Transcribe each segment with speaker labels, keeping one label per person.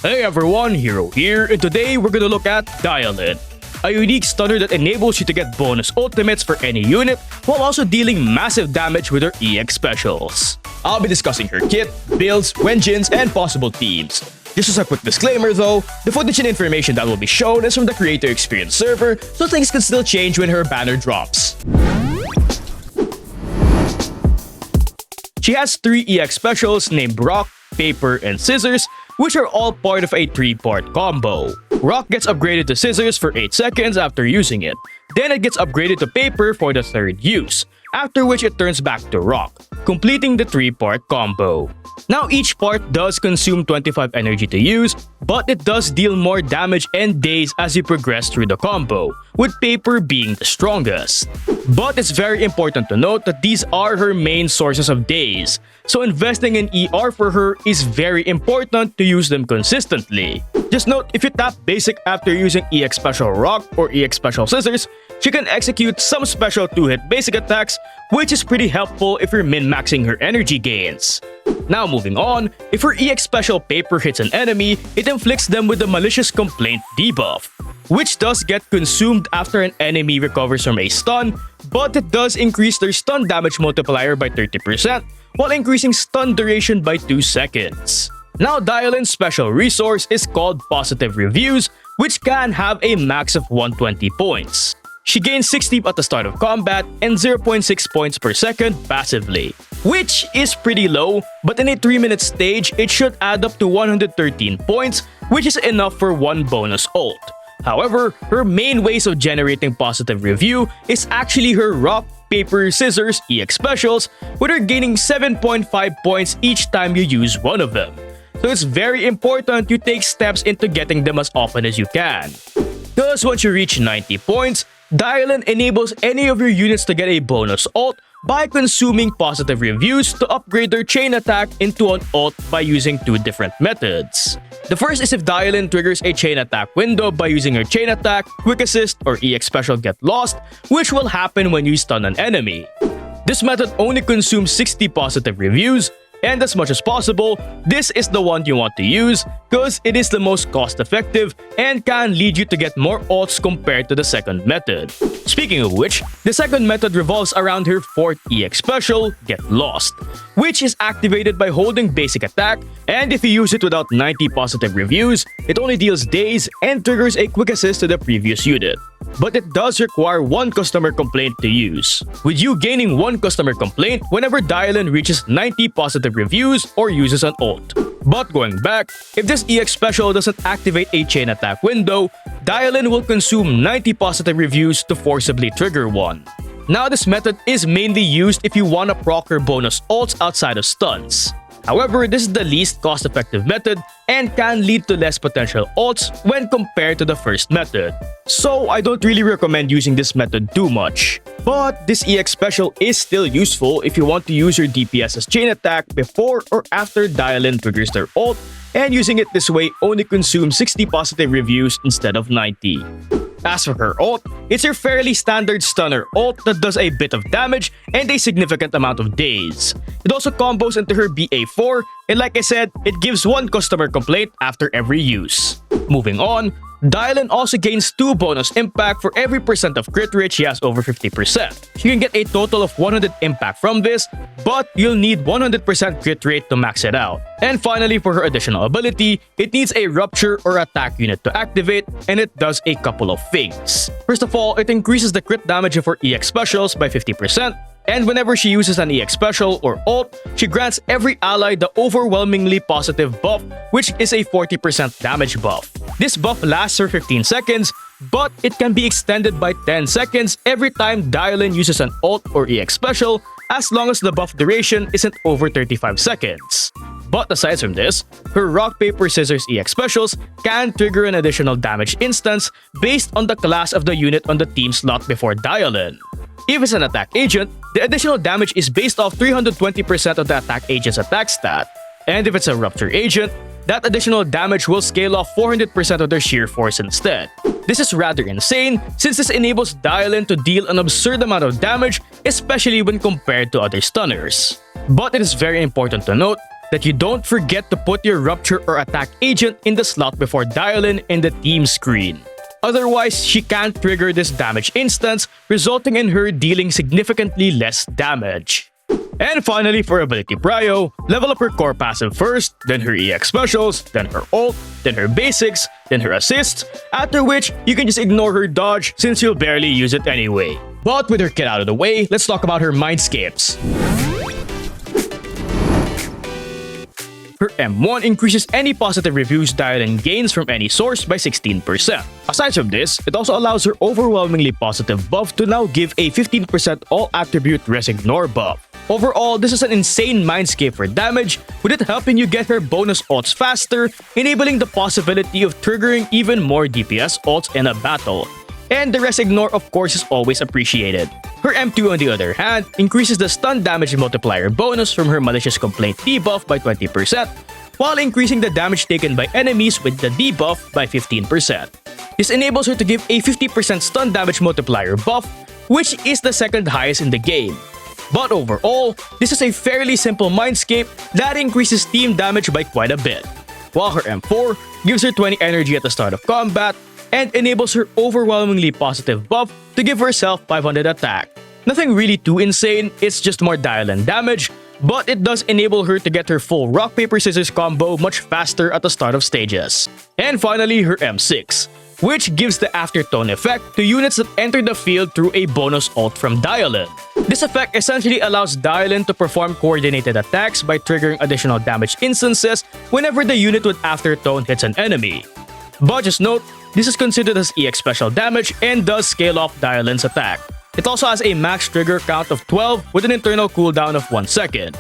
Speaker 1: Hey everyone, Heero here, and today we're gonna look at Dialyn, a unique stunner that enables you to get bonus ultimates for any unit while also dealing massive damage with her EX specials. I'll be discussing her kit, builds, engines, and possible teams. Just as a quick disclaimer though, the footage and information that will be shown is from the Creator Experience server, so things can still change when her banner drops. She has 3 EX specials named Rock, Paper, and Scissors, which are all part of a 3-part combo. Rock gets upgraded to Scissors for 8 seconds after using it. Then it gets upgraded to Paper for the 3rd use, after which it turns back to Rock, completing the 3-part combo. Now each part does consume 25 energy to use, but it does deal more damage and days as you progress through the combo, with Paper being the strongest. But it's very important to note that these are her main sources of days, so investing in ER for her is very important to use them consistently. Just note, if you tap basic after using EX Special Rock or EX Special Scissors, she can execute some special 2-hit basic attacks, which is pretty helpful if you're min-maxing her energy gains. Now moving on, if her EX Special Paper hits an enemy, it inflicts them with the Malicious Complaint debuff, which does get consumed after an enemy recovers from a stun, but it does increase their stun damage multiplier by 30%, while increasing stun duration by 2 seconds. Now Dialyn's special resource is called Positive Reviews, which can have a max of 120 points. She gains 60 at the start of combat and 0.6 points per second passively, which is pretty low, but in a 3-minute stage, it should add up to 113 points, which is enough for 1 bonus ult. However, her main ways of generating positive review is actually her Rock, Paper, Scissors EX specials, with her gaining 7.5 points each time you use one of them. So it's very important you take steps into getting them as often as you can. Because once you reach 90 points, Dialyn enables any of your units to get a bonus ult by consuming positive reviews to upgrade their chain attack into an ult by using 2 different methods. The first is if Dialyn triggers a chain attack window by using her chain attack, quick assist, or EX special Get Lost, which will happen when you stun an enemy. This method only consumes 60 positive reviews, and as much as possible, this is the one you want to use because it is the most cost-effective and can lead you to get more ults compared to the second method. Speaking of which, the second method revolves around her 4th EX special, Get Lost, which is activated by holding basic attack, and if you use it without 90 positive reviews, it only deals days and triggers a quick assist to the previous unit. But it does require 1 customer complaint to use, with you gaining 1 customer complaint whenever Dialyn reaches 90 positive reviews or uses an ult. But going back, if this EX special doesn't activate a chain attack window, Dialyn will consume 90 positive reviews to forcibly trigger one. Now this method is mainly used if you want to proc her bonus ults outside of stuns. However, this is the least cost-effective method and can lead to less potential ults when compared to the first method. So I don't really recommend using this method too much. But this EX special is still useful if you want to use your DPS's chain attack before or after Dialyn triggers their ult, and using it this way only consumes 60 positive reviews instead of 90. As for her ult, it's your fairly standard stunner ult that does a bit of damage and a significant amount of days. It also combos into her BA4, and like I said, it gives 1 customer complaint after every use. Moving on, Dialyn also gains 2 bonus impact for every percent of crit rate she has over 50%. You can get a total of 100 impact from this, but you'll need 100% crit rate to max it out. And finally, for her additional ability, it needs a rupture or attack unit to activate, and it does a couple of things. First of all, it increases the crit damage of her EX specials by 50%, and whenever she uses an EX special or ult, she grants every ally the overwhelmingly positive buff, which is a 40% damage buff. This buff lasts for 15 seconds, but it can be extended by 10 seconds every time Dialyn uses an ult or EX special, as long as the buff duration isn't over 35 seconds. But aside from this, her Rock, Paper, Scissors EX specials can trigger an additional damage instance based on the class of the unit on the team slot before Dialyn. If it's an attack agent, the additional damage is based off 320% of the attack agent's attack stat. And if it's a rupture agent, that additional damage will scale off 400% of their sheer force instead. This is rather insane since this enables Dialyn to deal an absurd amount of damage, especially when compared to other stunners. But it is very important to note, that you don't forget to put your Rupture or Attack agent in the slot before Dialyn in the team screen. Otherwise, she can't trigger this damage instance, resulting in her dealing significantly less damage. And finally, for ability prio, level up her core passive first, then her EX specials, then her ult, then her basics, then her assists, after which you can just ignore her dodge since you'll barely use it anyway. But with her kit out of the way, let's talk about her Mindscapes. Her M1 increases any positive reviews Dialyn gains from any source by 16%. Aside from this, it also allows her overwhelmingly positive buff to now give a 15% all-attribute Resignore buff. Overall, this is an insane Mindscape for damage, with it helping you get her bonus ults faster, enabling the possibility of triggering even more DPS ults in a battle. And the Resignore of course is always appreciated. Her M2 on the other hand increases the stun damage multiplier bonus from her Malicious Complaint debuff by 20%, while increasing the damage taken by enemies with the debuff by 15%. This enables her to give a 50% stun damage multiplier buff, which is the second highest in the game. But overall, this is a fairly simple Mindscape that increases team damage by quite a bit, while her M4 gives her 20 energy at the start of combat and enables her overwhelmingly positive buff to give herself 500 attack. Nothing really too insane, it's just more Dialyn damage, but it does enable her to get her full rock paper scissors combo much faster at the start of stages. And finally, her M6, which gives the aftertone effect to units that enter the field through a bonus ult from Dialyn. This effect essentially allows Dialyn to perform coordinated attacks by triggering additional damage instances whenever the unit with aftertone hits an enemy. But just note, this is considered as EX special damage and does scale off Dialyn's attack. It also has a max trigger count of 12 with an internal cooldown of 1 second.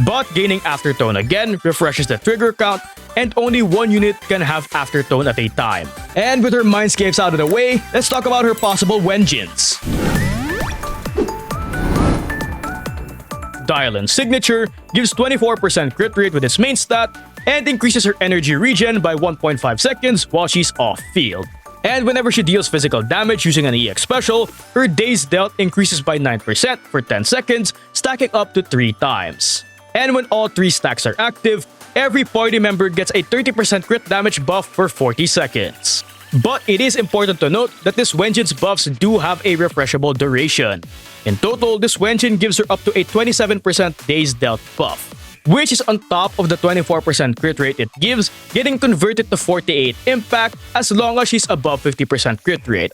Speaker 1: But gaining Aftertone again refreshes the trigger count, and only one unit can have Aftertone at a time. And with her Mindscapes out of the way, let's talk about her possible Vengeance. Dialyn's signature gives 24% crit rate with its main stat, and increases her energy regen by 1.5 seconds while she's off-field. And whenever she deals physical damage using an EX special, her days dealt increases by 9% for 10 seconds, stacking up to 3 times. And when all 3 stacks are active, every party member gets a 30% crit damage buff for 40 seconds. But it is important to note that this Vengeance buffs do have a refreshable duration. In total, this Vengeance gives her up to a 27% days dealt buff, which is on top of the 24% crit rate it gives, getting converted to 48 impact as long as she's above 50% crit rate,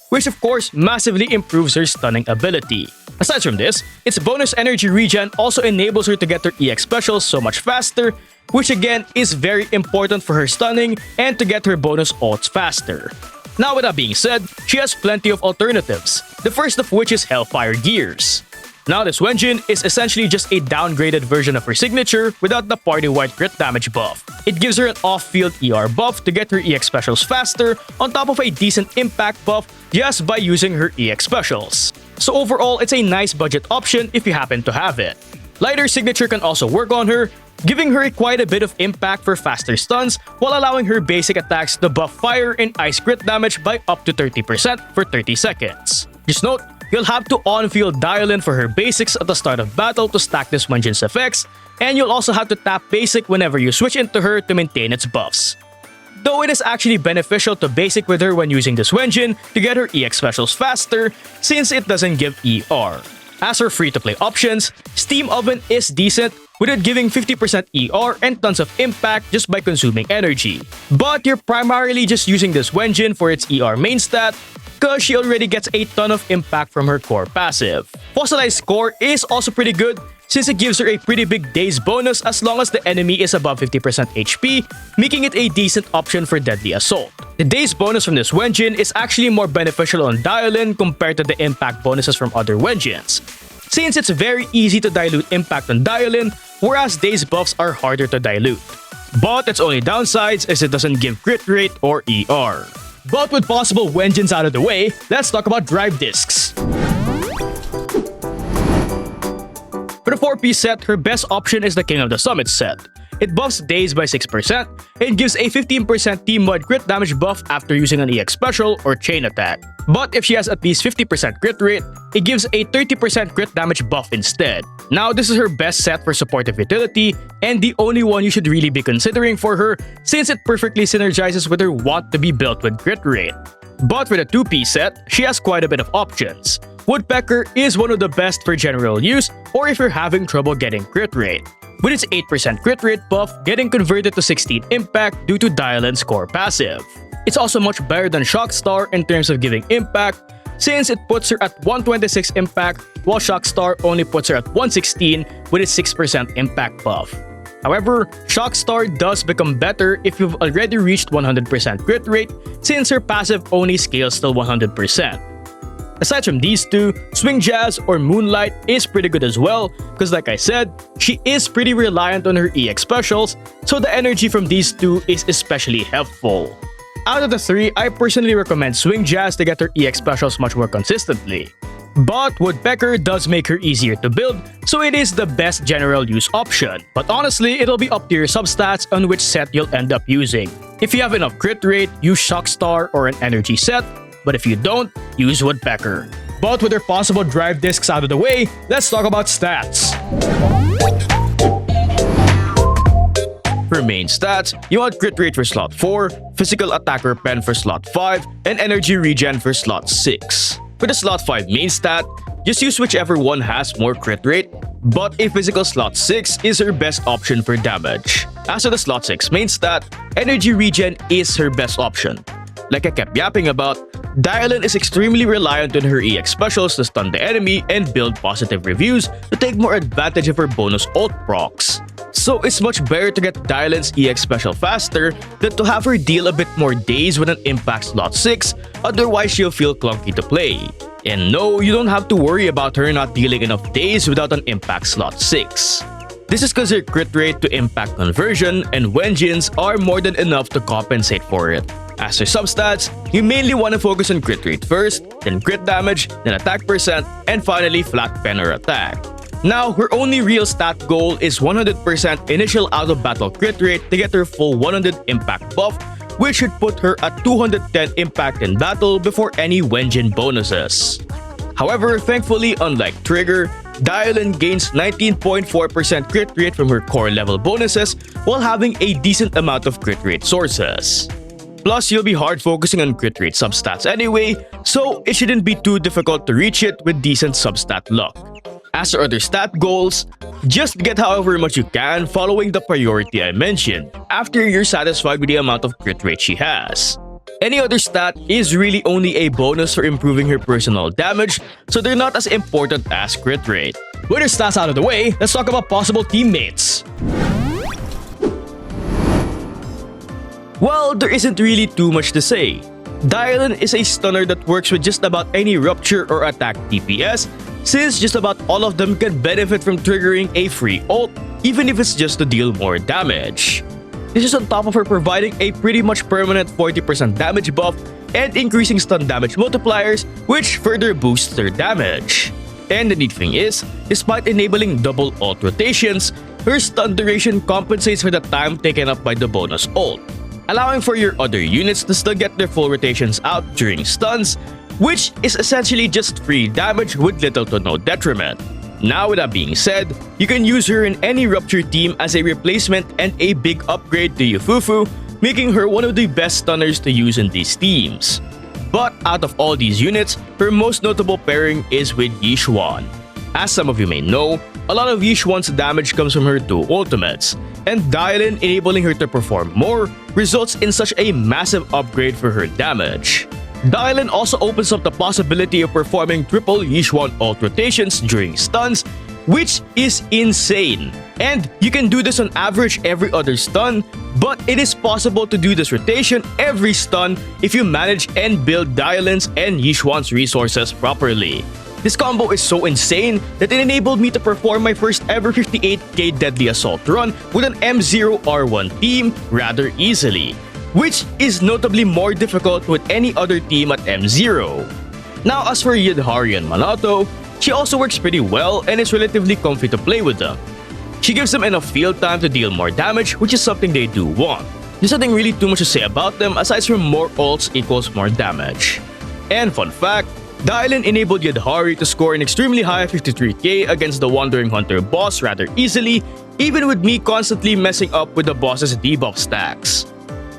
Speaker 1: which of course massively improves her stunning ability. Aside from this, its bonus energy regen also enables her to get her EX specials so much faster, which again is very important for her stunning and to get her bonus ults faster. Now with that being said, she has plenty of alternatives, the first of which is Hellfire Gears. Now this Vengeance is essentially just a downgraded version of her signature without the party-wide crit damage buff. It gives her an off-field ER buff to get her EX specials faster on top of a decent impact buff just by using her EX specials. So overall, it's a nice budget option if you happen to have it. Lighter signature can also work on her, giving her quite a bit of impact for faster stuns while allowing her basic attacks to buff fire and ice crit damage by up to 30% for 30 seconds. Just note, you'll have to on-field Dialyn for her basics at the start of battle to stack this Vengeance effects, and you'll also have to tap basic whenever you switch into her to maintain its buffs. Though it is actually beneficial to basic with her when using this Vengeance to get her EX specials faster since it doesn't give ER. As for free-to-play options, Steam Oven is decent with it giving 50% ER and tons of impact just by consuming energy. But you're primarily just using this Vengeance for its ER main stat because she already gets a ton of impact from her core passive. Fossilized Core is also pretty good since it gives her a pretty big days bonus as long as the enemy is above 50% HP, making it a decent option for Deadly Assault. The days bonus from this Vengeance is actually more beneficial on Dialyn compared to the impact bonuses from other Vengeance, since it's very easy to dilute impact on Dialyn, whereas days buffs are harder to dilute. But its only downsides is it doesn't give crit rate or ER. But with possible Vengeance out of the way, let's talk about drive discs. For the 4-piece set, her best option is the King of the Summit set. It buffs daze by 6% and gives a 15% team-wide crit damage buff after using an EX special or chain attack. But if she has at least 50% crit rate, it gives a 30% crit damage buff instead. Now, this is her best set for supportive utility and the only one you should really be considering for her since it perfectly synergizes with her want to be built with crit rate. But for the 2-piece set, she has quite a bit of options. Woodpecker is one of the best for general use or if you're having trouble getting crit rate, with its 8% crit rate buff getting converted to 16 impact due to Dialyn's core passive. It's also much better than Shockstar in terms of giving impact since it puts her at 126 impact while Shockstar only puts her at 116 with its 6% impact buff. However, Shockstar does become better if you've already reached 100% crit rate since her passive only scales till 100%. Aside from these two, Swing Jazz or Moonlight is pretty good as well because like I said, she is pretty reliant on her EX specials, so the energy from these two is especially helpful. Out of the three, I personally recommend Swing Jazz to get her EX specials much more consistently. But Woodpecker does make her easier to build, so it is the best general use option. But honestly, it'll be up to your substats on which set you'll end up using. If you have enough crit rate, use Shockstar or an energy set, but if you don't, use Woodpecker. But with her possible drive discs out of the way, let's talk about stats. For main stats, you want crit rate for slot 4, physical attacker pen for slot 5, and energy regen for slot 6. For the slot 5 main stat, just use whichever one has more crit rate, but a physical slot 6 is her best option for damage. As for the slot 6 main stat, energy regen is her best option. Like I kept yapping about, Dialyn is extremely reliant on her EX specials to stun the enemy and build positive reviews to take more advantage of her bonus ult procs. So it's much better to get Dialyn's EX special faster than to have her deal a bit more daze with an impact slot 6, otherwise she'll feel clunky to play. And no, you don't have to worry about her not dealing enough daze without an impact slot 6. This is because her crit rate to impact conversion and Wenjins are more than enough to compensate for it. As for substats, you mainly want to focus on crit rate first, then crit damage, then attack percent, and finally flat pen or attack. Now, her only real stat goal is 100% initial out-of-battle crit rate to get her full 100 impact buff, which should put her at 210 impact in battle before any Wenjin bonuses. However, thankfully, unlike Trigger, Dialyn gains 19.4% crit rate from her core level bonuses while having a decent amount of crit rate sources. Plus, you'll be hard focusing on crit rate substats anyway, so it shouldn't be too difficult to reach it with decent substat luck. As for other stat goals, just get however much you can following the priority I mentioned after you're satisfied with the amount of crit rate she has. Any other stat is really only a bonus for improving her personal damage, so they're not as important as crit rate. With her stats out of the way, let's talk about possible teammates. Well, there isn't really too much to say. Dialyn is a stunner that works with just about any rupture or attack DPS, since just about all of them can benefit from triggering a free ult, even if it's just to deal more damage. This is on top of her providing a pretty much permanent 40% damage buff and increasing stun damage multipliers, which further boosts their damage. And the neat thing is, despite enabling double ult rotations, her stun duration compensates for the time taken up by the bonus ult, allowing for your other units to still get their full rotations out during stuns, which is essentially just free damage with little to no detriment. Now, with that being said, you can use her in any Rupture team as a replacement and a big upgrade to Yufufu, making her one of the best stunners to use in these teams. But out of all these units, her most notable pairing is with Yixuan. As some of you may know, a lot of Yixuan's damage comes from her two ultimates, and Dialyn enabling her to perform more results in such a massive upgrade for her damage. Dialyn also opens up the possibility of performing triple Yixuan ult rotations during stuns, which is insane. And you can do this on average every other stun, but it is possible to do this rotation every stun if you manage and build Dialyn's and Yixuan's resources properly. This combo is so insane that it enabled me to perform my first ever 58k Deadly Assault run with an M0R1 team rather easily, which is notably more difficult with any other team at M0. Now, as for Yidhari and Manato, she also works pretty well and is relatively comfy to play with them. She gives them enough field time to deal more damage, which is something they do want. There's nothing really too much to say about them aside from more ults equals more damage. And fun fact, Dialyn enabled Yadhari to score an extremely high 53k against the Wandering Hunter boss rather easily, even with me constantly messing up with the boss's debuff stacks.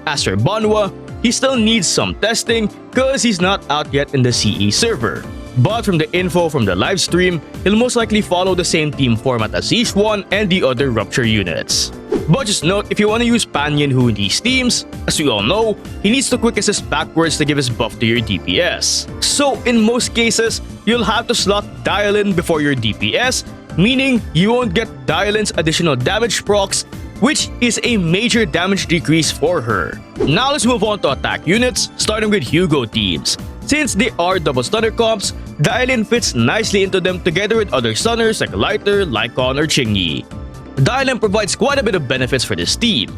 Speaker 1: As for Banwa, he still needs some testing cause he's not out yet in the CE server. But from the info from the livestream, he'll most likely follow the same team format as Yixuan and the other Rupture units. But just note, if you want to use Pan Yinhu in these teams, as we all know, he needs to quick assist backwards to give his buff to your DPS. So in most cases, you'll have to slot Dialyn before your DPS, meaning you won't get Dialyn's additional damage procs, which is a major damage decrease for her. Now let's move on to attack units, starting with Hugo teams. Since they are double stunner comps, Dialyn fits nicely into them together with other stunners like Lighter, Lycon, or Qingyi. Dialyn provides quite a bit of benefits for this team.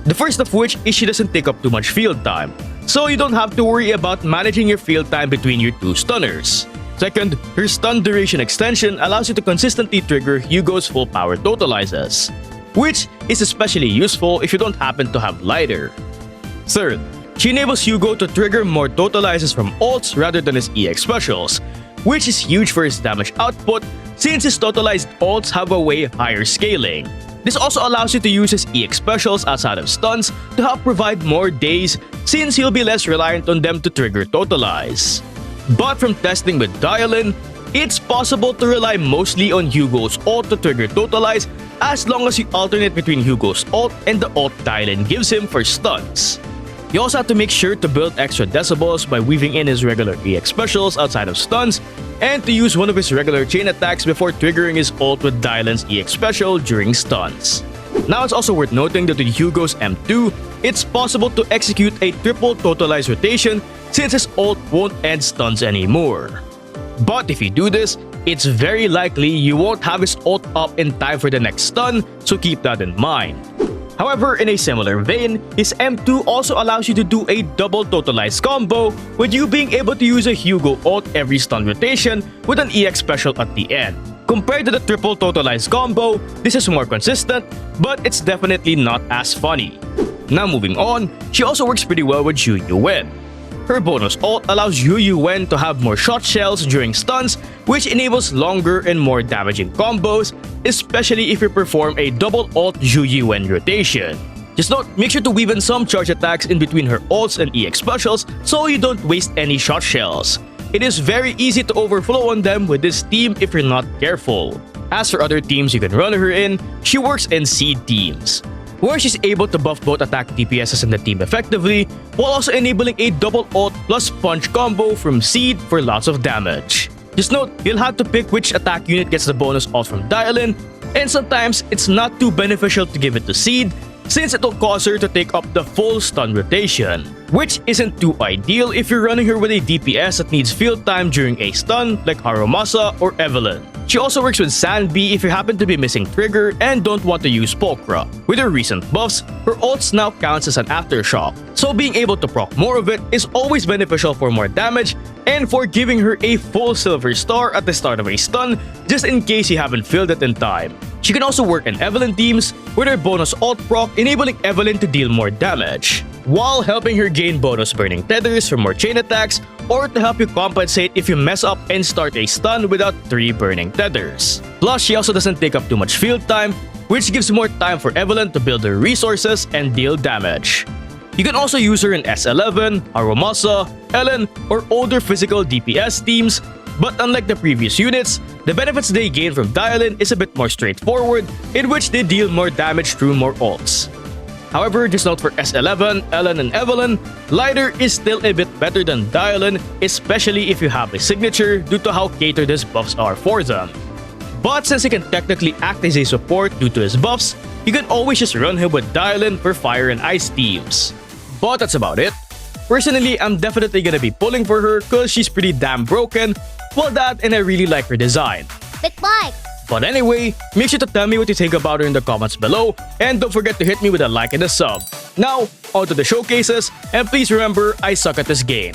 Speaker 1: The first of which is she doesn't take up too much field time, so you don't have to worry about managing your field time between your two stunners. Second, her stun duration extension allows you to consistently trigger Hugo's full power totalizes, which is especially useful if you don't happen to have Lighter. Third, she enables Hugo to trigger more totalizes from ults rather than his EX specials, which is huge for his damage output since his totalized ults have a way higher scaling. This also allows you to use his EX specials outside of stuns to help provide more days since he'll be less reliant on them to trigger totalize. But from testing with Dialyn, it's possible to rely mostly on Hugo's ult to trigger totalize as long as you alternate between Hugo's ult and the ult Dialyn gives him for stuns. You also have to make sure to build extra decibels by weaving in his regular EX specials outside of stuns and to use one of his regular chain attacks before triggering his ult with Dialyn's EX special during stuns. Now it's also worth noting that with Hugo's M2, it's possible to execute a triple totalize rotation since his ult won't end stuns anymore. But if you do this, it's very likely you won't have his ult up in time for the next stun, so keep that in mind. However, in a similar vein, his M2 also allows you to do a double totalize combo with you being able to use a Hugo ult every stun rotation with an EX special at the end. Compared to the triple totalize combo, this is more consistent, but it's definitely not as funny. Now moving on, she also works pretty well with Yixuan. Her bonus ult allows Yixuan to have more shot shells during stuns, which enables longer and more damaging combos, especially if you perform a double ult Yixuan rotation. Just note, make sure to weave in some charge attacks in between her ults and EX specials so you don't waste any shot shells. It is very easy to overflow on them with this team if you're not careful. As for other teams you can run her in, she works in seed teams, where she's able to buff both attack DPSs in the team effectively, while also enabling a double ult plus punch combo from Seed for lots of damage. Just note, you'll have to pick which attack unit gets the bonus ult from Dialyn, and sometimes it's not too beneficial to give it to Seed, since it'll cause her to take up the full stun rotation, which isn't too ideal if you're running her with a DPS that needs field time during a stun like Harumasa or Evelyn. She also works with Sanbi if you happen to be missing Trigger and don't want to use Pulchra. With her recent buffs, her ults now counts as an aftershock, so being able to proc more of it is always beneficial for more damage and for giving her a full silver star at the start of a stun just in case you haven't filled it in time. She can also work in Evelyn teams with her bonus ult proc enabling Evelyn to deal more damage, while helping her gain bonus burning tethers for more chain attacks or to help you compensate if you mess up and start a stun without 3 burning tethers. Plus, she also doesn't take up too much field time, which gives more time for Evelyn to build her resources and deal damage. You can also use her in S11, Harumasa, Ellen, or older physical DPS teams, but unlike the previous units, the benefits they gain from Dialyn is a bit more straightforward, in which they deal more damage through more ults. However, just note for S11, Ellen, and Evelyn, Lighter is still a bit better than Dialyn, especially if you have a signature due to how catered his buffs are for them. But since he can technically act as a support due to his buffs, you can always just run him with Dialyn for fire and ice teams. But that's about it. Personally, I'm definitely gonna be pulling for her cause she's pretty damn broken, well that and I really like her design.
Speaker 2: Big like.
Speaker 1: But anyway, make sure to tell me what you think about her in the comments below, and don't forget to hit me with a like and a sub. Now, on to the showcases, and please remember, I suck at this game.